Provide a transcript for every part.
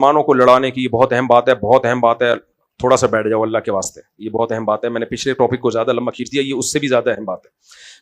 مسلمانوں کو لڑانے کی یہ بہت اہم بات ہے, بہت اہم بات ہے. تھوڑا سا بیٹھ جاؤ اللہ کے واسطے, یہ بہت اہم بات ہے. میں نے پچھلے ٹاپک کو زیادہ لمبا کھینچ دیا, یہ اس سے بھی زیادہ اہم بات ہے.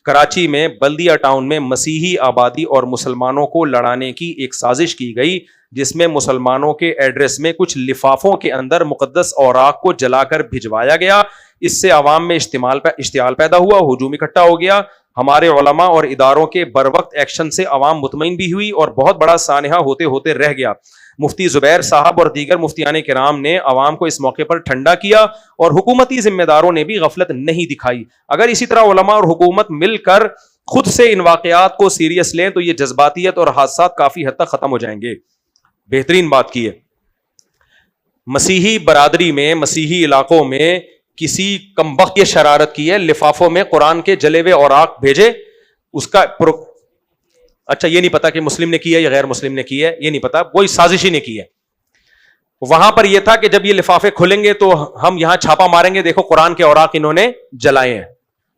کراچی میں بلدیہ ٹاؤن میں مسیحی آبادی اور مسلمانوں کو لڑانے کی ایک سازش کی گئی, جس میں مسلمانوں کے ایڈریس میں کچھ لفافوں کے اندر مقدس اوراق کو جلا کر بھجوایا گیا. اس سے عوام میں اشتعال پیدا ہوا, ہجوم اکٹھا ہو گیا. ہمارے علماء اور اداروں کے بروقت ایکشن سے عوام مطمئن بھی ہوئی اور بہت بڑا سانحہ ہوتے ہوتے رہ گیا. مفتی زبیر صاحب اور دیگر مفتیان کرام نے عوام کو اس موقع پر ٹھنڈا کیا اور حکومتی ذمہ داروں نے بھی غفلت نہیں دکھائی. اگر اسی طرح علماء اور حکومت مل کر خود سے ان واقعات کو سیریس لیں تو یہ جذباتیت اور حادثات کافی حد تک ختم ہو جائیں گے. بہترین بات کی ہے, مسیحی برادری میں, مسیحی علاقوں میں کسی کمبخت کی شرارت کی ہے, لفافوں میں قرآن کے جلے ہوئے اوراق بھیجے. اس کا اچھا یہ نہیں پتا کہ مسلم نے کی ہے یا غیر مسلم نے کی ہے, یہ نہیں پتا, کوئی سازشی نے کی ہے. وہاں پر یہ تھا کہ جب یہ لفافے کھلیں گے تو ہم یہاں چھاپا ماریں گے, دیکھو قرآن کے اوراق انہوں نے جلائے ہیں.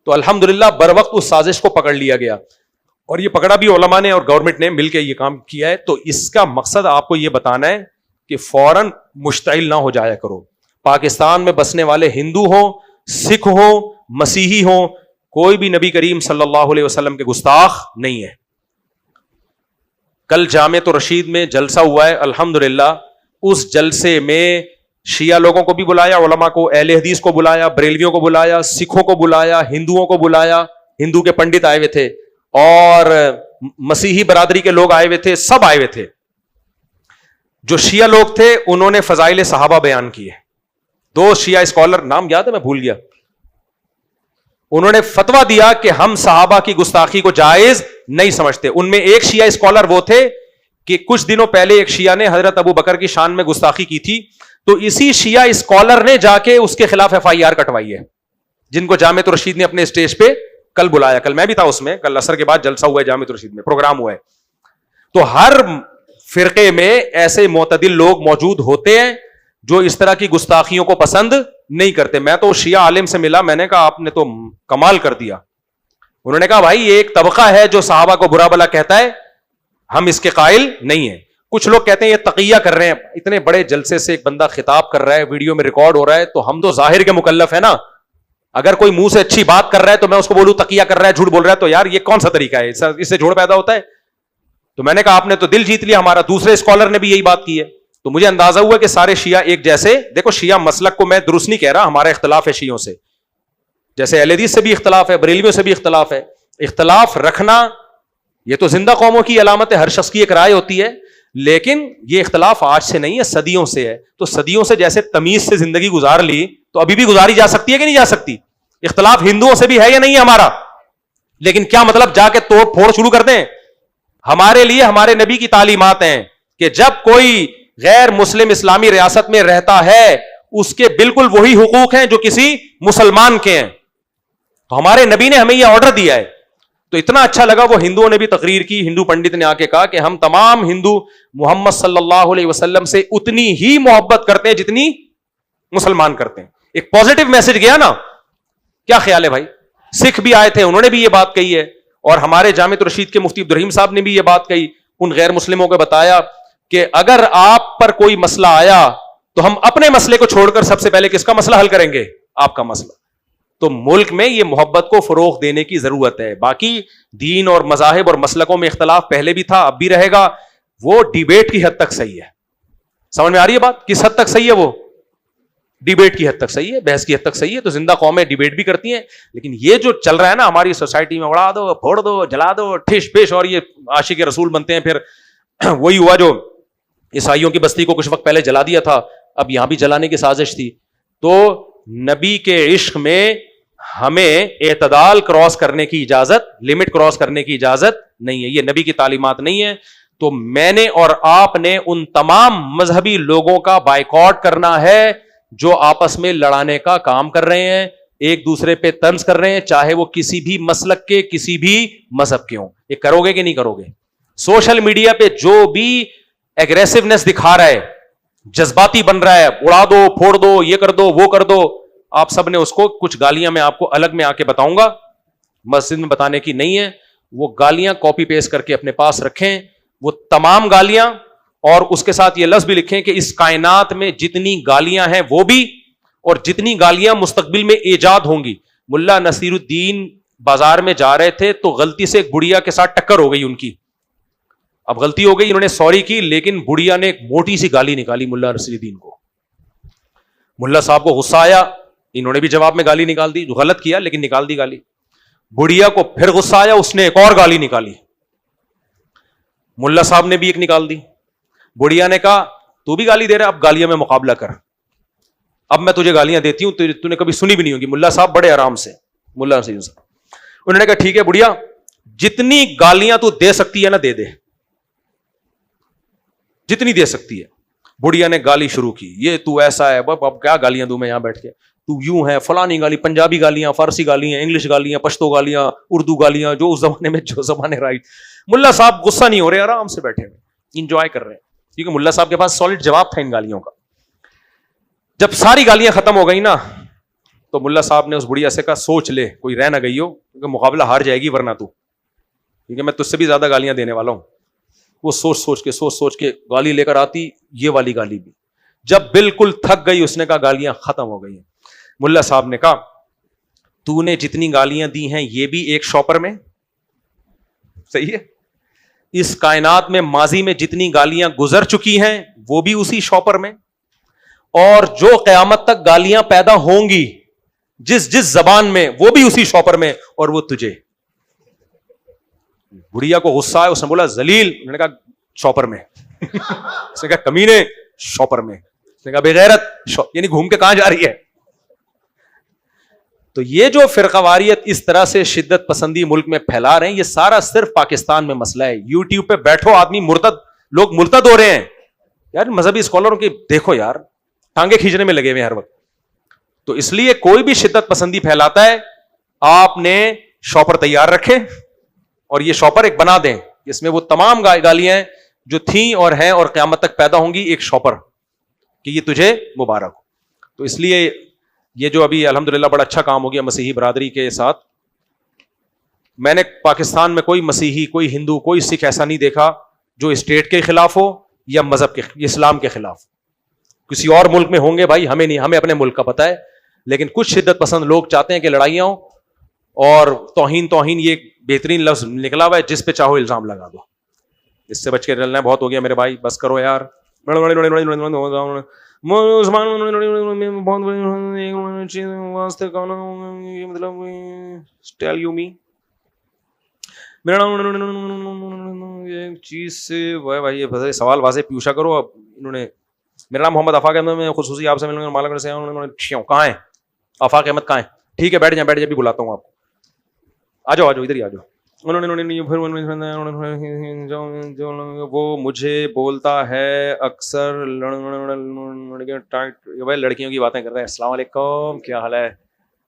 تو الحمدللہ بر وقت اس سازش کو پکڑ لیا گیا, اور یہ پکڑا بھی علماء نے اور گورنمنٹ نے مل کے یہ کام کیا ہے. تو اس کا مقصد آپ کو یہ بتانا ہے کہ فوراً مشتعل نہ ہو جایا کرو. پاکستان میں بسنے والے ہندو ہوں, سکھ ہوں, مسیحی ہوں, کوئی بھی نبی کریم صلی اللہ علیہ وسلم کے گستاخ نہیں ہے. کل جامعۃ الرشید میں جلسہ ہوا ہے الحمدللہ. اس جلسے میں شیعہ لوگوں کو بھی بلایا, علماء کو, اہل حدیث کو بلایا, بریلویوں کو بلایا, سکھوں کو بلایا, ہندوؤں کو بلایا, ہندو کے پنڈت آئے ہوئے تھے اور مسیحی برادری کے لوگ آئے ہوئے تھے, سب آئے ہوئے تھے. جو شیعہ لوگ تھے انہوں نے فضائل صحابہ بیان کیے. دو شیعہ اسکالر, نام یاد ہے میں بھول گیا, انہوں نے فتویٰ دیا کہ ہم صحابہ کی گستاخی کو جائز نہیں سمجھتے. ان میں ایک شیعہ اسکالر وہ تھے کہ کچھ دنوں پہلے ایک شیعہ نے حضرت ابو بکر کی شان میں گستاخی کی تھی, تو اسی شیعہ اسکالر نے جا کے اس کے خلاف FIR کٹوائی ہے, جن کو جامعۃ الرشید نے اپنے اسٹیج پہ کل بلایا. کل میں بھی تھا اس میں, کل عصر کے بعد جلسہ ہوا ہے جامعۃ الرشید میں, پروگرام ہوا ہے. تو ہر فرقے میں ایسے معتدل لوگ موجود ہوتے ہیں جو اس طرح کی گستاخیوں کو پسند نہیں کرتے. میں تو شیعہ عالم سے ملا, میں نے کہا آپ نے تو کمال کر دیا. انہوں نے کہا بھائی یہ ایک طبقہ ہے جو صحابہ کو برا بلا کہتا ہے, ہم اس کے قائل نہیں ہیں. کچھ لوگ کہتے ہیں یہ تقیہ کر رہے ہیں, اتنے بڑے جلسے سے ایک بندہ خطاب کر رہا ہے, ویڈیو میں ریکارڈ ہو رہا ہے, تو ہم تو ظاہر کے مکلف ہیں نا. اگر کوئی منہ سے اچھی بات کر رہا ہے تو میں اس کو بولوں تقیہ کر رہا ہے, جھوٹ بول رہا ہے, تو یار یہ کون سا طریقہ ہے, اس سے جھوٹ پیدا ہوتا ہے. تو میں نے کہا آپ نے تو دل جیت لیا ہمارا. دوسرے اسکالر نے بھی یہی بات کی ہے. تو مجھے اندازہ ہوا کہ سارے شیعہ ایک جیسے, دیکھو شیعہ مسلک کو میں درست نہیں کہہ رہا, ہمارا اختلاف ہے شیعوں سے, جیسے اہل حدیث سے بھی اختلاف ہے, بریلویوں سے بھی اختلاف ہے. اختلاف رکھنا یہ تو زندہ قوموں کی علامت ہے, ہر شخص کی ایک رائے ہوتی ہے, لیکن یہ اختلاف آج سے نہیں ہے, صدیوں سے ہے. تو صدیوں سے جیسے تمیز سے زندگی گزار لی, تو ابھی بھی گزاری جا سکتی ہے کہ نہیں جا سکتی. اختلاف ہندوؤں سے بھی ہے یا نہیں ہے ہمارا, لیکن کیا مطلب جا کے توڑ پھوڑ شروع کر دیں. ہمارے لیے ہمارے نبی کی تعلیمات ہیں کہ جب کوئی غیر مسلم اسلامی ریاست میں رہتا ہے اس کے بالکل وہی حقوق ہیں جو کسی مسلمان کے ہیں. تو ہمارے نبی نے ہمیں یہ آرڈر دیا ہے. تو اتنا اچھا لگا, وہ ہندوؤں نے بھی تقریر کی, ہندو پنڈت نے آ کے کہا کہ ہم تمام ہندو محمد صلی اللہ علیہ وسلم سے اتنی ہی محبت کرتے ہیں جتنی مسلمان کرتے ہیں. ایک پازیٹو میسج گیا نا. کیا خیال ہے بھائی؟ سکھ بھی آئے تھے, انہوں نے بھی یہ بات کہی ہے, اور ہمارے جامعۃ الرشید کے مفتی عبدالرحیم صاحب نے بھی یہ بات کہی. ان غیر مسلموں کو بتایا کہ اگر آپ پر کوئی مسئلہ آیا تو ہم اپنے مسئلے کو چھوڑ کر سب سے پہلے کس کا مسئلہ حل کریں گے؟ آپ کا مسئلہ. تو ملک میں یہ محبت کو فروغ دینے کی ضرورت ہے. باقی دین اور مذاہب اور مسلکوں میں اختلاف پہلے بھی تھا, اب بھی رہے گا. وہ ڈیبیٹ کی حد تک صحیح ہے. سمجھ میں آ رہی ہے بات؟ کس حد تک صحیح ہے؟ وہ ڈیبیٹ کی حد تک صحیح ہے, بحث کی حد تک صحیح ہے. تو زندہ قومیں ڈیبیٹ بھی کرتی ہیں, لیکن یہ جو چل رہا ہے نا ہماری سوسائٹی میں, اڑا دو, پھوڑ دو, جلا دو, ٹھش پش, اور یہ عاشق رسول بنتے ہیں. پھر وہی ہوا جو عیسائیوں کی بستی کو کچھ وقت پہلے جلا دیا تھا, اب یہاں بھی جلانے کی سازش تھی. تو نبی کے عشق میں ہمیں اعتدال کراس کرنے کی اجازت, لمٹ کراس کرنے کی اجازت نہیں ہے. یہ نبی کی تعلیمات نہیں ہے. تو میں نے اور آپ نے ان تمام مذہبی لوگوں کا بائیکاٹ کرنا ہے جو آپس میں لڑانے کا کام کر رہے ہیں, ایک دوسرے پہ طنز کر رہے ہیں, چاہے وہ کسی بھی مسلک کے, کسی بھی مذہب کے ہوں. یہ کرو گے کہ نہیں کرو گے؟ سوشل میڈیا پہ جو بھی ایگریسونیس دکھا رہا ہے, جذباتی بن رہا ہے, اڑا دو, پھوڑ دو, یہ کر دو, وہ کر دو, آپ سب نے اس کو کچھ گالیاں میں آپ کو الگ میں آ کے بتاؤں گا, مسجد میں بتانے کی نہیں ہے. وہ گالیاں کاپی پیسٹ کر کے اپنے پاس رکھیں. وہ تمام گالیاں اور اس کے ساتھ یہ لفظ بھی لکھیں کہ اس کائنات میں جتنی گالیاں ہیں وہ بھی، اور جتنی گالیاں مستقبل میں ایجاد ہوں گی. ملا نصیر الدین بازار میں جا رہے تھے تو غلطی سے ایک بڑھیا کے ساتھ ٹکر ہو گئی ان کی. اب غلطی ہو گئی, انہوں نے سوری کی, لیکن بڑھیا نے ایک موٹی سی گالی نکالی ملا نصیر الدین کو. ملا صاحب کو غصہ آیا, انہوں نے بھی جواب میں گالی نکال دی, جو غلط کیا لیکن نکال دی گالی. بڑھیا کو پھر غصہ آیا, اس نے ایک اور گالی نکالی, ملا صاحب نے بھی ایک نکال دی. بڑھیا نے کہا تو بھی گالی دے رہا, اب گالیاں میں مقابلہ کر, اب میں تجھے گالیاں دیتی ہوں, تو نے کبھی سنی بھی نہیں ہوگی. ملا صاحب بڑے آرام سے, ملا نصیر صاحب, انہوں نے کہا ٹھیک ہے بڑھیا, جتنی گالیاں تو دے سکتی ہے نا دے دے, جتنی دے سکتی ہے. بڑھیا نے گالی شروع کی, یہ تو ایسا ہے, اب کیا گالیاں دوں میں یہاں بیٹھ کے, تو یوں ہے, فلانی گالی, پنجابی گالیاں, فارسی گالیاں, انگلش گالیاں, پشتو گالیاں, اردو گالیاں, جو اس زمانے میں جو زمانے رائٹ. ملا صاحب غصہ نہیں ہو رہے, آرام سے بیٹھے ہوئے, انجوائے کر رہے ہیں, کیونکہ ملا صاحب کے پاس سالڈ جواب تھا ان گالیوں کا. جب ساری گالیاں ختم ہو گئی نا, تو ملا صاحب نے اس بڑھیا سے کہا سوچ لے کوئی رہ نہ گئی ہو, کیونکہ مقابلہ ہار جائے گی ورنہ تو, کیونکہ میں تجھ سے بھی زیادہ گالیاں دینے والا ہوں. وہ سوچ سوچ کے گالی لے کر آتی, یہ والی گالی بھی. جب بالکل تھک گئی, اس نے کہا گالیاں ختم ہو گئی ہیں. ملا صاحب نے کہا تو نے جتنی گالیاں دی ہیں یہ بھی ایک شاپر میں, صحیح ہے, اس کائنات میں ماضی میں جتنی گالیاں گزر چکی ہیں وہ بھی اسی شاپر میں, اور جو قیامت تک گالیاں پیدا ہوں گی جس زبان میں وہ بھی اسی شاپر میں, اور وہ تجھے. بڑھیا کو غصہ آیا, اس نے بولا ذلیل, انہوں نے کہا شاپر میں. اس نے کہا کمینے, شاپر میں. اس نے کہا بغیرت, یعنی گھوم کے کہاں جا رہی ہے. تو یہ جو فرقہ واریت اس طرح سے شدت پسندی ملک میں پھیلا رہے ہیں, یہ سارا صرف پاکستان میں مسئلہ ہے. یوٹیوب پہ بیٹھو آدمی مرتد, لوگ مرتد ہو رہے ہیں یار, مذہبی اسکالروں کی دیکھو یار, ٹانگیں کھینچنے میں لگے ہوئے ہر وقت. تو اس لیے کوئی بھی شدت پسندی پھیلاتا ہے, آپ نے شاپر تیار رکھے, اور یہ شاپر ایک بنا دیں, اس میں وہ تمام گالیاں جو تھیں اور ہیں اور قیامت تک پیدا ہوں گی, ایک شاپر کہ یہ تجھے مبارک ہو. تو اس لیے یہ جو ابھی الحمدللہ بڑا اچھا کام ہو گیا مسیحی برادری کے ساتھ. میں نے پاکستان میں کوئی مسیحی, کوئی ہندو, کوئی سکھ ایسا نہیں دیکھا جو اسٹیٹ کے خلاف ہو یا مذہب کے, اسلام کے خلاف. کسی اور ملک میں ہوں گے بھائی, ہمیں نہیں, ہمیں اپنے ملک کا پتہ ہے, لیکن کچھ شدت پسند لوگ چاہتے ہیں کہ لڑائیاں ہوں, اور توہین یہ بہترین لفظ نکلا ہوا ہے, جس پہ چاہو الزام لگا دو. اس سے بچ کے چلنا بہت ہو گیا میرے بھائی, بس کرو یار. چیز سے سوال واضح پوچھا کرو. اب انہوں نے, میرا نام محمد آفاق احمد, میں خصوصی آپ سے ملنے مالک سے کہاں ہے آفاق احمد, کہاں ہے, ٹھیک ہے بیٹھ جائیں, بھی بلاتا ہوں آپ کو, آ جاؤ ادھر ہی آ جاؤ. وہ مجھے بولتا ہے اکثر لڑکیوں کی باتیں کر رہے ہیں, السلام علیکم کیا حال ہے,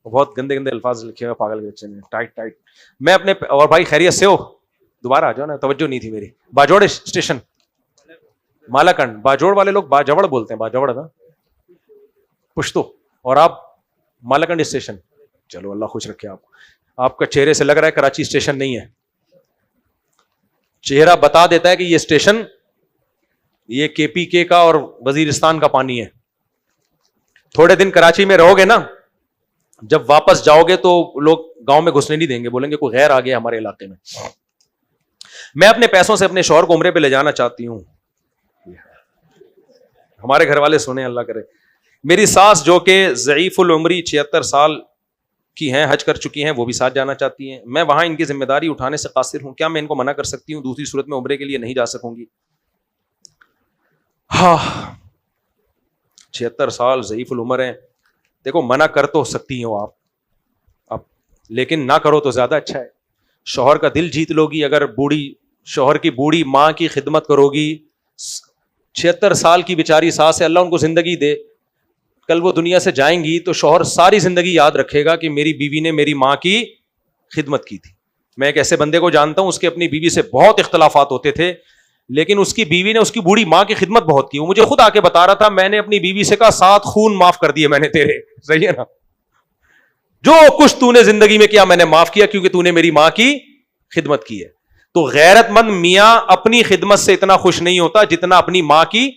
بہت گندے الفاظ لکھے ہوئے پاگل کے بچے نے, ٹائٹ. میں اپنے, اور بھائی خیریت سے ہو, دوبارہ آ جاؤ نا, توجہ نہیں تھی میری. باجوڑ اسٹیشن, مالاکنڈ, باجوڑ والے لوگ باجوڑ بولتے ہیں, باجوڑ نا پشتو, اور آپ مالاکنڈ اسٹیشن. چلو اللہ خوش رکھے آپ کو. آپ کا چہرے سے لگ رہا ہے کراچی اسٹیشن نہیں ہے, چہرہ بتا دیتا ہے کہ یہ اسٹیشن یہ کے پی کے کا اور وزیرستان کا پانی ہے. تھوڑے دن کراچی میں رہو گے نا, جب واپس جاؤ گے تو لوگ گاؤں میں گھسنے نہیں دیں گے, بولیں گے کوئی غیر آ گیا ہمارے علاقے میں. میں اپنے پیسوں سے اپنے شوہر کو عمرے پہ لے جانا چاہتی ہوں, ہمارے گھر والے سنیں اللہ کرے. میری ساس جو کہ ضعیف العمری 76 سال کی ہیں, حج کر چکی ہیں, وہ بھی ساتھ جانا چاہتی ہیں. میں وہاں ان کی ذمہ داری اٹھانے سے قاصر ہوں, کیا میں ان کو منع کر سکتی ہوں؟ دوسری صورت میں عمرے کے لیے نہیں جا سکوں گی. ہاں 76 سال ضعیف العمر ہیں, دیکھو منع کر تو سکتی ہو آپ, لیکن نہ کرو تو زیادہ اچھا ہے. شوہر کا دل جیت لو گی اگر شوہر کی بوڑھی ماں کی خدمت کرو گی. 76 سال کی بیچاری ساس ہے, اللہ ان کو زندگی دے, کل وہ دنیا سے جائیں گی تو شوہر ساری زندگی یاد رکھے گا کہ میری بیوی نے میری ماں کی خدمت کی تھی. میں ایک ایسے بندے کو جانتا ہوں, اس کے اپنی بیوی سے بہت اختلافات ہوتے تھے, لیکن اس کی بیوی نے اس کی بوڑھی ماں کی خدمت بہت کی. وہ مجھے خود آ کے بتا رہا تھا, میں نے اپنی بیوی سے کہا 7 خون معاف کر دیے میں نے تیرے, صحیح ہے نا, جو کچھ تو نے زندگی میں کیا میں نے معاف کیا, کیونکہ تو نے میری ماں کی خدمت کی ہے. تو غیرت مند میاں اپنی خدمت سے اتنا خوش نہیں ہوتا جتنا اپنی ماں کی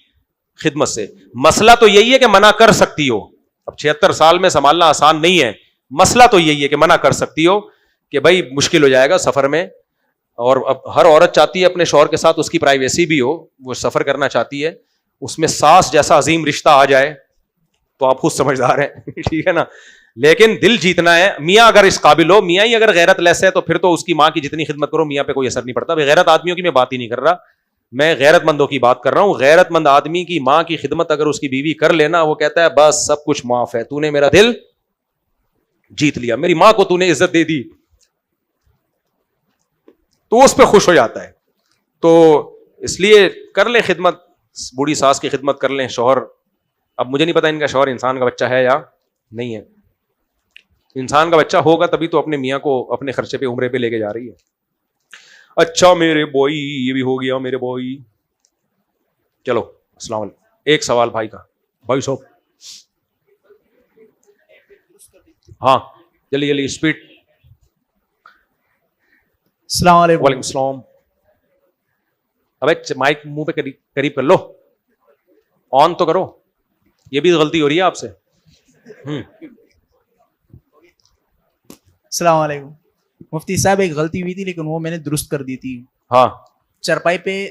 خدمت سے. مسئلہ تو یہی ہے کہ منع کر سکتی ہو. اب 76 سال میں سنبھالنا آسان نہیں ہے. مسئلہ تو یہی ہے کہ منع کر سکتی ہو کہ بھائی مشکل ہو جائے گا سفر میں. اور اب ہر عورت چاہتی ہے اپنے شوہر کے ساتھ اس کی پرائیویسی بھی ہو, وہ سفر کرنا چاہتی ہے, اس میں ساس جیسا عظیم رشتہ آ جائے تو آپ خود سمجھدار ہیں. ٹھیک ہے نا, لیکن دل جیتنا ہے. میاں اگر اس قابل ہو, میاں ہی اگر غیرت لیس ہے تو پھر تو اس کی ماں کی جتنی خدمت کرو میاں پہ کوئی اثر نہیں پڑتا. غیرت آدمیوں کی میں بات ہی نہیں کر رہا, میں غیرت مندوں کی بات کر رہا ہوں. غیرت مند آدمی کی ماں کی خدمت اگر اس کی بیوی کر لینا, وہ کہتا ہے بس سب کچھ معاف ہے, تو نے میرا دل جیت لیا, میری ماں کو تو نے عزت دے دی, تو اس پہ خوش ہو جاتا ہے. تو اس لیے کر لیں خدمت, بوڑھی ساس کی خدمت کر لیں. شوہر, اب مجھے نہیں پتا ان کا شوہر انسان کا بچہ ہے یا نہیں ہے. انسان کا بچہ ہوگا تبھی تو اپنے میاں کو اپنے خرچے پہ عمرے پہ لے کے جا رہی ہے. اچھا میرے بوئی, یہ بھی ہو گیا میرے بوئی. چلو السلام علیکم. ایک سوال بھائی کا, بھائی صاحب. ہاں جلدی جلدی اسپیڈ. السلام علیکم. وعلیکم السلام. ابے مائک منہ پہ قریب کر لو, آن تو کرو. یہ بھی غلطی ہو رہی ہے آپ سے. السلام علیکم. مفتی صاحب ایک غلطی ہوئی تھی لیکن وہ میں نے درست کر دی تھی. ہاں, چرپائی پہ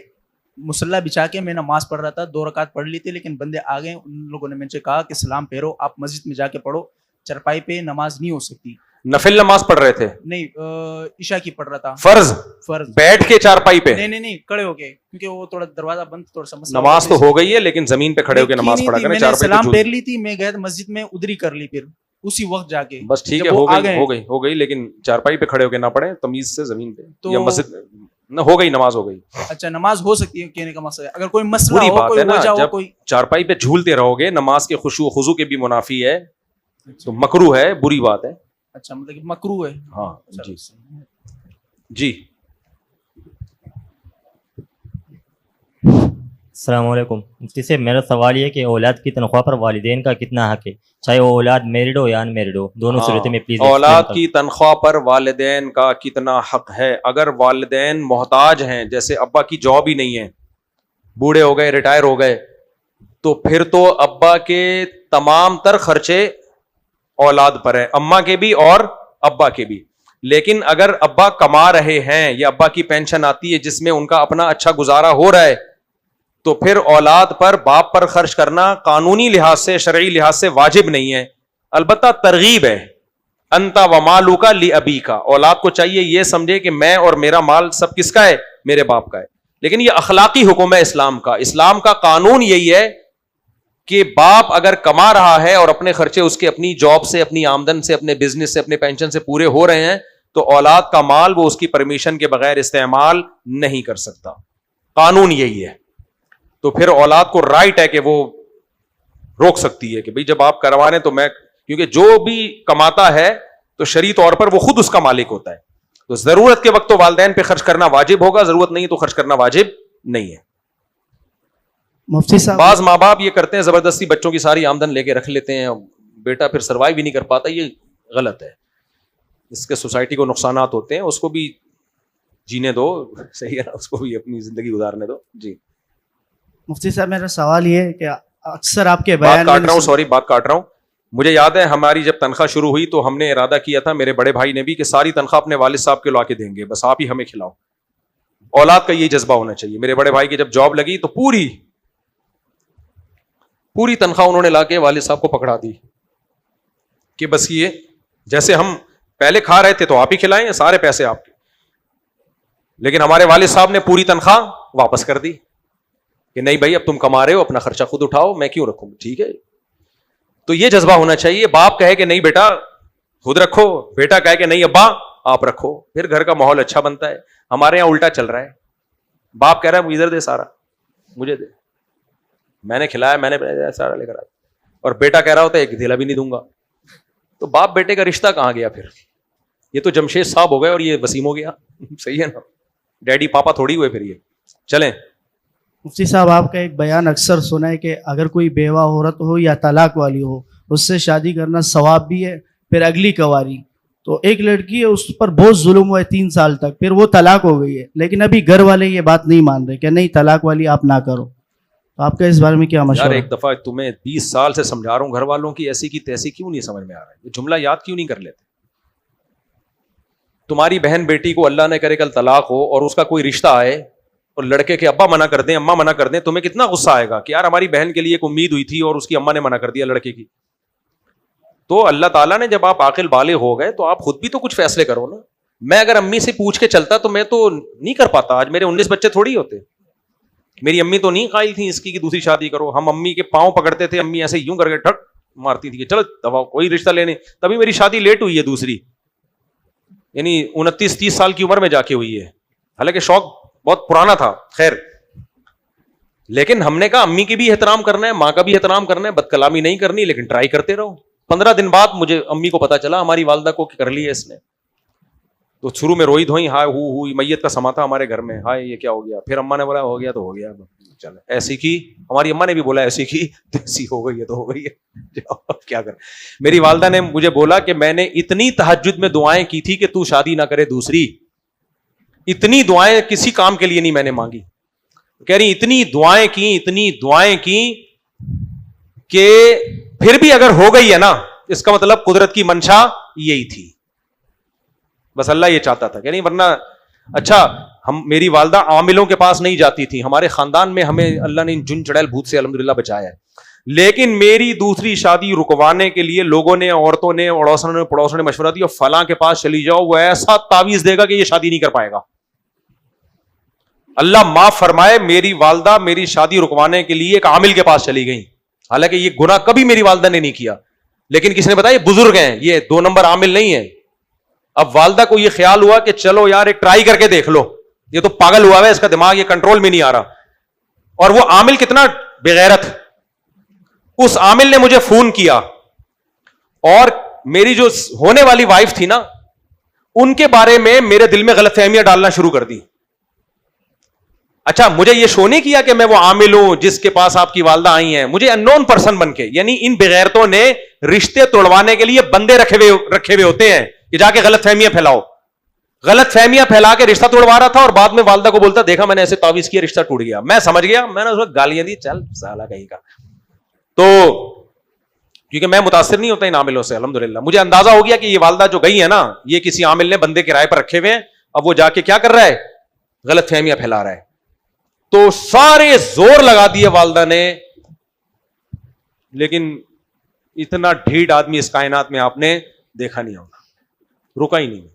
مصلی بچھا کے میں نماز پڑھ رہا تھا, 2 رکعت پڑھ لی تھی, لیکن بندے آ گئے, ان لوگوں نے مجھ سے کہا کہ سلام پھیرو, آپ مسجد میں جا کے پڑھو, چرپائی پہ نماز نہیں ہو سکتی. نفل نماز پڑھ رہے تھے؟ نہیں, عشاء کی پڑھ رہا تھا. فرض بیٹھ کے چارپائی پہ؟ نہیں کھڑے ہو کے, کیونکہ وہ تھوڑا دروازہ بند, تھوڑا سا مسئلہ. نماز تو ہو گئی ہے لیکن زمین پہ کھڑے ہو کے نماز پڑھا کریں. میں نے سلام پھیر لی تھی, میں گیا مسجد میں, ادھر ہی کر لی پھر اسی وقت جا کے. بس ٹھیک ہے, ہو گئی لیکن چارپائی پہ کھڑے ہو کے نہ پڑھیں, تمیز سے زمین پہ یا مسجد نہ. ہو گئی نماز, ہو گئی. اچھا نماز ہو سکتی ہے کہنے کا مقصد ہے. اگر کوئی مسئلہ ہو, کوئی وجہ ہو, کوئی چارپائی پہ جھولتے رہو گے, نماز کے خشوع و خضوع کے بھی منافی ہے, تو مکروہ ہے, بری بات ہے. اچھا مطلب کہ مکروہ ہے. ہاں جی جی. السلام علیکم. مفتی صاحب میرا سوال یہ کہ اولاد کی تنخواہ پر والدین کا کتنا حق ہے, چاہے وہ اولاد میرڈ ہو یا ان میرڈ ہو, دونوں صورتیں میں پلیز. اولاد کی تنخواہ پر والدین کا کتنا حق ہے؟ اگر والدین محتاج ہیں, جیسے ابا کی جاب ہی نہیں ہے, بوڑھے ہو گئے, ریٹائر ہو گئے, تو پھر تو ابا کے تمام تر خرچے اولاد پر ہے, اماں کے بھی اور ابا کے بھی. لیکن اگر ابا کما رہے ہیں یا ابا کی پینشن آتی ہے جس میں ان کا اپنا اچھا گزارا ہو رہا ہے, تو پھر اولاد پر, باپ پر خرچ کرنا قانونی لحاظ سے, شرعی لحاظ سے واجب نہیں ہے. البتہ ترغیب ہے, انتا ومالک لابیک. اولاد کو چاہیے یہ سمجھے کہ میں اور میرا مال سب کس کا ہے؟ میرے باپ کا ہے. لیکن یہ اخلاقی حکم ہے اسلام کا. اسلام کا قانون یہی ہے کہ باپ اگر کما رہا ہے اور اپنے خرچے اس کے اپنی جاب سے, اپنی آمدن سے, اپنے بزنس سے, اپنے پینشن سے پورے ہو رہے ہیں, تو اولاد کا مال وہ اس کی پرمیشن کے بغیر استعمال نہیں کر سکتا. قانون یہی ہے. تو پھر اولاد کو رائٹ ہے کہ وہ روک سکتی ہے کہ بھئی جب آپ کروا رہے ہیں تو میں, کیونکہ جو بھی کماتا ہے تو شرعی طور پر وہ خود اس کا مالک ہوتا ہے. تو ضرورت کے وقت تو والدین پہ خرچ کرنا واجب ہوگا, ضرورت نہیں تو خرچ کرنا واجب نہیں ہے. مفتی صاحب, بعض ماں باپ یہ کرتے ہیں, زبردستی بچوں کی ساری آمدن لے کے رکھ لیتے ہیں, بیٹا پھر سروائیو بھی نہیں کر پاتا. یہ غلط ہے, اس کے سوسائٹی کو نقصانات ہوتے ہیں. اس کو بھی جینے دو, صحیح ہے نا, اس کو بھی اپنی زندگی گزارنے دو. جی مفتی صاحب میرا سوال یہ ہے کہ اکثر آپ کے بات کاٹ رہا ہوں. مجھے یاد ہے ہماری جب تنخواہ شروع ہوئی تو ہم نے ارادہ کیا تھا, میرے بڑے بھائی نے بھی, کہ ساری تنخواہ اپنے والد صاحب کے لا کے دیں گے, بس آپ ہی ہمیں کھلاؤ. اولاد کا یہ جذبہ ہونا چاہیے. میرے بڑے بھائی کی جب جاب لگی تو پوری تنخواہ انہوں نے لا کے والد صاحب کو پکڑا دی کہ بس یہ جیسے ہم پہلے کھا رہے تھے تو آپ ہی کھلائیں, سارے پیسے آپ کے. لیکن ہمارے والد صاحب نے پوری تنخواہ واپس کر دی کہ نہیں بھائی اب تم کما رہے ہو, اپنا خرچہ خود اٹھاؤ, میں کیوں رکھوں. ٹھیک ہے, تو یہ جذبہ ہونا چاہیے. باپ کہے کہ نہیں بیٹا خود رکھو, بیٹا کہے کہ نہیں ابا آپ رکھو, پھر گھر کا ماحول اچھا بنتا ہے. ہمارے یہاں الٹا چل رہا ہے, باپ کہہ رہا ہے ادھر دے, سارا مجھے دے, میں نے کھلایا, میں نے سارا لے کر آیا, اور بیٹا کہہ رہا ہوتا ہے ایک دھیلا بھی نہیں دوں گا. تو باپ بیٹے کا رشتہ کہاں گیا پھر؟ یہ تو جمشید صاحب ہو گئے اور یہ وسیم ہو گیا. صحیح ہے نا, ڈیڈی پاپا تھوڑی ہوئے پھر یہ. چلیں مفتی صاحب, آپ کا ایک بیان اکثر سنا ہے کہ اگر کوئی بیوہ عورت ہو یا طلاق والی ہو, اس سے شادی کرنا ثواب بھی ہے, پھر اگلی کواری, تو ایک لڑکی ہے, اس پر بہت ظلم ہوا ہے 3 سال تک, پھر وہ طلاق ہو گئی ہے, لیکن ابھی گھر والے یہ بات نہیں مان رہے کہ نہیں طلاق والی آپ نہ کرو. تو آپ کا اس بارے میں کیا یار مشورہ ہے؟ ایک دفعہ تمہیں 20 سال سے سمجھا رہا ہوں گھر والوں کی ایسی کی تیسی کیوں نہیں سمجھ میں آ رہا ہے؟ یہ جملہ یاد کیوں نہیں کر لیتے؟ تمہاری بہن بیٹی کو اللہ نہ کرے کل طلاق ہو اور اس کا کوئی رشتہ آئے اور لڑکے کے ابا منع کر دیں, اماں منع کر دیں, تمہیں کتنا غصہ آئے گا کہ یار ہماری بہن کے لیے ایک امید ہوئی تھی اور اس کی اماں نے منع کر دیا لڑکے کی. تو اللہ تعالیٰ نے جب آپ عاقل بالغ ہو گئے تو آپ خود بھی تو کچھ فیصلے کرو نا. میں اگر امی سے پوچھ کے چلتا تو میں تو نہیں کر پاتا, آج میرے 19 بچے تھوڑی ہوتے. میری امی تو نہیں قائل تھیں اس کی کہ دوسری شادی کرو. ہم امی کے پاؤں پکڑتے تھے, امی ایسے یوں کر کے ٹھک مارتی تھی کہ چلو دباؤ کوئی رشتہ لینے. تبھی میری شادی لیٹ ہوئی ہے دوسری, یعنی 29-30 سال کی عمر میں جا کے ہوئی ہے, حالانکہ شوق بہت پرانا تھا. خیر, لیکن ہم نے کہا امی کی بھی احترام کرنا ہے, ماں کا بھی احترام کرنا ہے, بد کلامی نہیں کرنی, لیکن ٹرائی کرتے رہو. 15 دن بعد مجھے امی کو پتا چلا ہماری والدہ کو کر لی ہے اس نے. تو شروع میں روئی دھوئی, ہائے ہوئی, میت کا سما تھا ہمارے گھر میں, ہائے یہ کیا ہو گیا. پھر اماں نے بولا ہو گیا تو ہو گیا, چل ایسی کی. ہماری اماں نے بھی بولا ایسی کی تو ایسی ہو گئی ہے تو ہو گئی ہے, اب کیا کر. میری والدہ نے مجھے بولا کہ میں نے اتنی تہجد میں دعائیں کی تھی کہ تو شادی نہ کرے دوسری. اتنی دعائیں کسی کام کے لیے نہیں میں نے مانگی. کہہ رہی اتنی دعائیں کی کہ پھر بھی اگر ہو گئی ہے نا, اس کا مطلب قدرت کی منشا یہی تھی, بس اللہ یہ چاہتا تھا. کہ نہیں ورنہ اچھا میری والدہ عاملوں کے پاس نہیں جاتی تھی, ہمارے خاندان میں ہمیں اللہ نے جن چڑیل بھوت سے الحمدللہ بچایا ہے. لیکن میری دوسری شادی رکوانے کے لیے لوگوں نے, عورتوں نے, اڑوسنوں نے, پڑوسوں نے مشورہ دیا, فلاں کے پاس چلی جاؤ, وہ ایسا تعویذ دے گا کہ یہ شادی نہیں کر پائے گا. اللہ معاف فرمائے, میری والدہ میری شادی رکوانے کے لیے ایک عامل کے پاس چلی گئی. حالانکہ یہ گناہ کبھی میری والدہ نے نہیں کیا, لیکن کس نے بتایا یہ بزرگ ہیں, یہ 2 نمبر عامل نہیں ہے. اب والدہ کو یہ خیال ہوا کہ چلو یار ایک ٹرائی کر کے دیکھ لو, یہ تو پاگل ہوا ہے, اس کا دماغ یہ کنٹرول میں نہیں آ رہا. اور وہ عامل کتنا بغیرت, اس عامل نے مجھے فون کیا اور میری جو ہونے والی وائف تھی نا, ان کے بارے میں میرے دل میں غلط فہمیاں ڈالنا شروع کر دی. اچھا مجھے یہ شو نہیں کیا کہ میں وہ عامل ہوں جس کے پاس آپ کی والدہ آئی ہیں, مجھے ان نون پرسن بن کے, یعنی ان بغیرتوں نے رشتے توڑوانے کے لیے بندے رکھے ہوئے ہوتے ہیں کہ جا کے غلط فہمیاں پھیلاؤ. غلط فہمیاں پھیلا کے رشتہ توڑوا رہا تھا اور بعد میں والدہ کو بولتا دیکھا میں نے ایسے تعویذ کیا رشتہ ٹوٹ گیا. میں سمجھ گیا, میں نے اس وقت گالیاں دی, چل سالا کہیں کا. تو کیونکہ میں متاثر نہیں ہوتا ان عاملوں سے الحمدللہ, مجھے اندازہ ہو گیا کہ یہ والدہ جو گئی ہے نا, یہ کسی عامل نے بندے کرائے پر رکھے ہوئے ہیں, اب وہ جا کے کیا کر رہا ہے, غلط فہمیاں پھیلا رہا ہے. تو سارے زور لگا دیے والدہ نے, لیکن اتنا ڈھیٹ آدمی اس کائنات میں آپ نے دیکھا نہیں ہوگا, رکا ہی نہیں.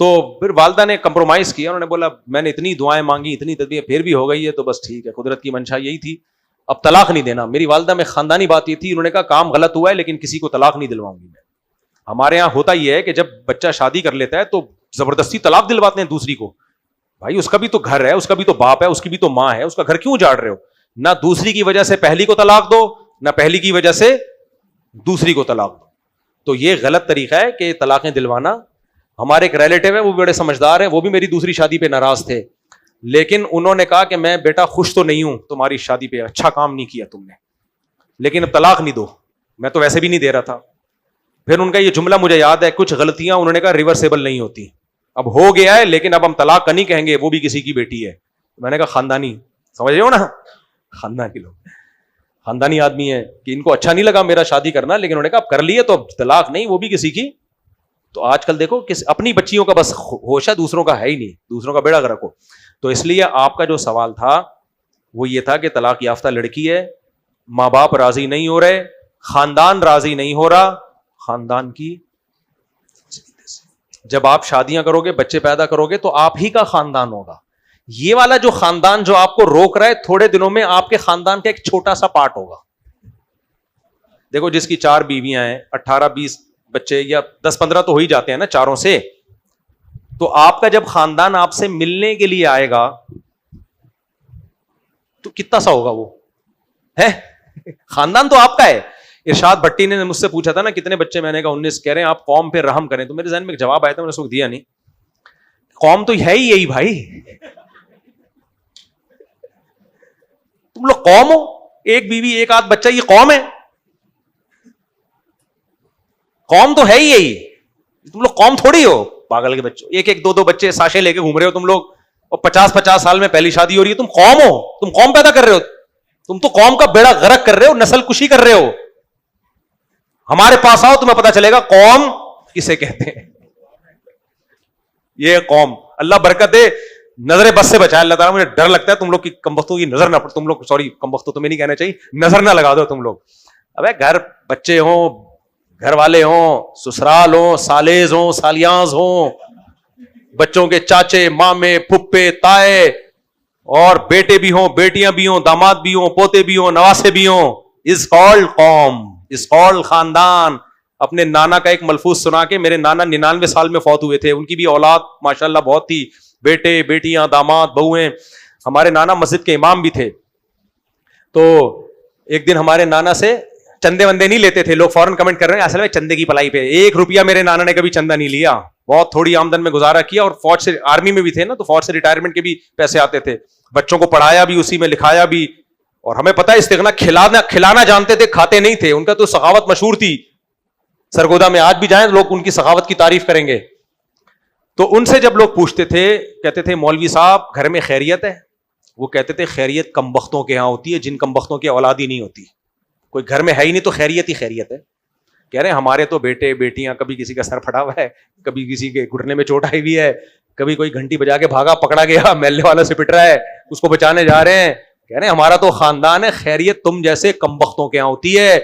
تو پھر والدہ نے کمپرومائز کیا, انہوں نے بولا میں نے اتنی دعائیں مانگی, اتنی تدبیر, پھر بھی ہو گئی ہے تو بس ٹھیک ہے, قدرت کی منشا یہی تھی, اب طلاق نہیں دینا. میری والدہ میں خاندانی بات یہ تھی, انہوں نے کہا کام غلط ہوا ہے لیکن کسی کو طلاق نہیں دلواؤں گی میں. ہمارے یہاں ہوتا یہ ہے کہ جب بچہ شادی کر لیتا ہے تو زبردستی طلاق دلواتے ہیں دوسری کو. بھائی اس کا بھی تو گھر ہے, اس کا بھی تو باپ ہے, اس کی بھی تو ماں ہے, اس کا گھر کیوں اجاڑ رہے ہو؟ نہ دوسری کی وجہ سے پہلی کو طلاق دو, نہ پہلی کی وجہ سے دوسری کو طلاق دو. تو یہ غلط طریقہ ہے کہ طلاقیں دلوانا. ہمارے ایک ریلیٹیو ہے, وہ بڑے سمجھدار ہیں, وہ بھی میری دوسری شادی پہ ناراض تھے, لیکن انہوں نے کہا کہ میں بیٹا خوش تو نہیں ہوں تمہاری شادی پہ, اچھا کام نہیں کیا تم نے, لیکن اب طلاق نہیں دو. میں تو ویسے بھی نہیں دے رہا تھا. پھر ان کا یہ جملہ مجھے یاد ہے, کچھ غلطیاں انہوں نے کہا ریورسیبل نہیں ہوتی, اب ہو گیا ہے لیکن اب ہم طلاق کا نہیں کہیں گے, وہ بھی کسی کی بیٹی ہے. میں نے کہا خاندانی, سمجھ رہے ہو نا, خاندانی لوگ, خاندانی آدمی ہے کہ ان کو اچھا نہیں لگا میرا شادی کرنا, لیکن انہوں نے کہا اب کر لیے تو اب طلاق نہیں, وہ بھی کسی کی. تو آج کل دیکھو اپنی بچیوں کا بس ہوش ہے, دوسروں کا ہے ہی نہیں, دوسروں کا بیڑا غرق ہو. تو اس لیے آپ کا جو سوال تھا وہ یہ تھا کہ طلاق یافتہ لڑکی ہے, ماں باپ راضی نہیں ہو رہے, خاندان راضی نہیں ہو رہا, خاندان کی جب آپ شادیاں کرو گے, بچے پیدا کرو گے تو آپ ہی کا خاندان ہوگا. یہ والا جو خاندان جو آپ کو روک رہا ہے, تھوڑے دنوں میں آپ کے خاندان کا ایک چھوٹا سا پارٹ ہوگا. دیکھو جس کی 4 بیویاں ہیں, 18-20 بچے یا 10-15 تو ہو ہی جاتے ہیں نا چاروں سے, تو آپ کا جب خاندان آپ سے ملنے کے لیے آئے گا تو کتنا سا ہوگا وہ ہے, خاندان تو آپ کا ہے. ارشاد بھٹی نے مجھ سے پوچھا تھا نا کتنے بچے, میں نے کہا 19. کہہ رہے ہیں آپ قوم پہ رحم کریں, تو میرے ذہن میں ایک جواب آیا تھا, میں نے اس کو دیا نہیں. قوم تو ہے ہی یہی بھائی, تم لوگ قوم ہو, ایک بیوی ایک آدھ بچہ, یہ قوم ہے, قوم تو ہے ہی یہی. تم لوگ قوم تھوڑی ہو پاگل کے بچوں, ایک ایک دو دو بچے ساشے لے کے گھوم رہے ہو تم لوگ, اور 50-50 سال میں پہلی شادی ہو رہی ہے. تم قوم ہو, تم قوم پیدا کر رہے ہو, تم تو قوم کا بیڑا غرق کر رہے ہو, نسل کشی کر رہے ہو. ہمارے پاس آؤ تمہیں پتا چلے گا قوم کسے کہتے ہیں. یہ قوم, اللہ برکت دے, نظر بس سے بچائے اللہ تعالیٰ. مجھے ڈر لگتا ہے تم لوگ کی کمبختوں کی نظر نہ پڑ, تم لوگ سوری کمبختوں تمہیں نہیں کہنا چاہیے, نظر نہ لگا دو تم لوگ. ابے گھر بچے ہوں, گھر والے ہوں, سسرال ہوں, سالیز ہوں, سالیاز ہوں, بچوں کے چاچے مامے پھپھے تائے, اور بیٹے بھی ہوں, بیٹیاں بھی ہوں, داماد بھی ہوں, پوتے بھی ہوں, نواسے بھی ہوں, از کالڈ قوم, از کالڈ خاندان. اپنے نانا کا ایک ملفوظ سنا کے, میرے نانا 99 سال میں فوت ہوئے تھے, ان کی بھی اولاد ماشاءاللہ بہت تھی, بیٹے بیٹیاں داماد بہویں. ہمارے نانا مسجد کے امام بھی تھے. تو ایک دن ہمارے نانا سے چندے وندے نہیں لیتے تھے, لوگ فوراً کمنٹ کر رہے ہیں اصل میں چندے کی پلائی پہ. 1 روپیہ میرے نانا نے کبھی چندہ نہیں لیا, بہت تھوڑی آمدن میں گزارا کیا, اور فوج سے, آرمی میں بھی تھے نا, تو فوج سے ریٹائرمنٹ کے بھی پیسے آتے تھے. بچوں کو پڑھایا بھی اسی میں, لکھایا بھی. اور ہمیں پتا ہے استغنا کھلانا جانتے تھے, کھاتے نہیں تھے. ان کا تو سخاوت مشہور تھی. سرگودا میں آج بھی جائیں لوگ ان کی سخاوت کی تعریف کریں گے. تو ان سے جب لوگ پوچھتے تھے, کہتے تھے مولوی صاحب گھر میں خیریت ہے؟ وہ کہتے تھے خیریت کم بختوں کے ہاں ہوتی ہے, جن کم بختوں کی اولاد ہی نہیں ہوتی. کوئی گھر میں ہے ہی نہیں تو خیریت ہی خیریت ہے. کہہ رہے ہیں ہمارے تو بیٹے بیٹیاں, کبھی کسی کا سر پھٹا ہوا ہے, کبھی کسی کے گھٹنے میں چوٹ آئی ہوئی ہے, کبھی کوئی گھنٹی بجا کے بھاگا پکڑا گیا, محلے والا سے پٹ رہا ہے, اس کو بچانے جا رہے ہیں. کہہ رہے ہیں ہمارا تو خاندان ہے, خیریت تم جیسے کم بختوں کے ہاں ہوتی ہے.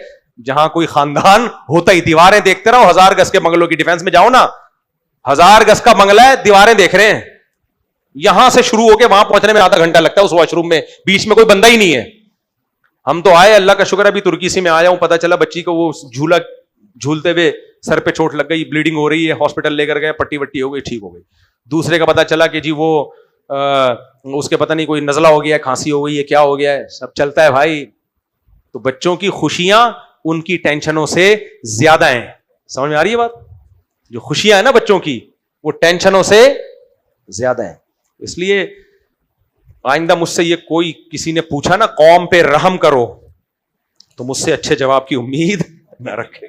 جہاں کوئی خاندان ہوتا ہی, دیواریں دیکھتے رہو, 1000 گز کے بنگلوں کی ڈیفینس میں جاؤ نا, 1000 گز کا بنگلہ ہے, دیواریں دیکھ رہے ہیں, یہاں سے شروع ہو کے وہاں پہنچنے میں آدھا گھنٹہ لگتا ہے, اس واش روم میں بیچ میں کوئی بندہ ہی نہیں ہے. ہم تو آئے, اللہ کا شکر ابھی ترکی سے میں آیا ہوں, پتا چلا بچی کو وہ جھولا جھولتے ہوئے سر پہ چوٹ لگ گئی, بلیڈنگ ہو رہی ہے, ہاسپٹل لے کر گئے, پٹی وٹی ہو گئی, ٹھیک ہو گئی. دوسرے کا پتا چلا کہ جی وہ اس کے پتہ نہیں کوئی نزلہ ہو گیا ہے, کھانسی ہو گئی ہے, کیا ہو گیا ہے, سب چلتا ہے بھائی. تو بچوں کی خوشیاں ان کی ٹینشنوں سے زیادہ ہیں. سمجھ میں آ رہی ہے بات؟ جو خوشیاں ہیں نا بچوں کی, وہ ٹینشنوں سے زیادہ ہیں. اس لیے آئندہ مجھ سے یہ کوئی کسی نے پوچھا نا قوم پہ رحم کرو, تو مجھ سے اچھے جواب کی امید نہ رکھے.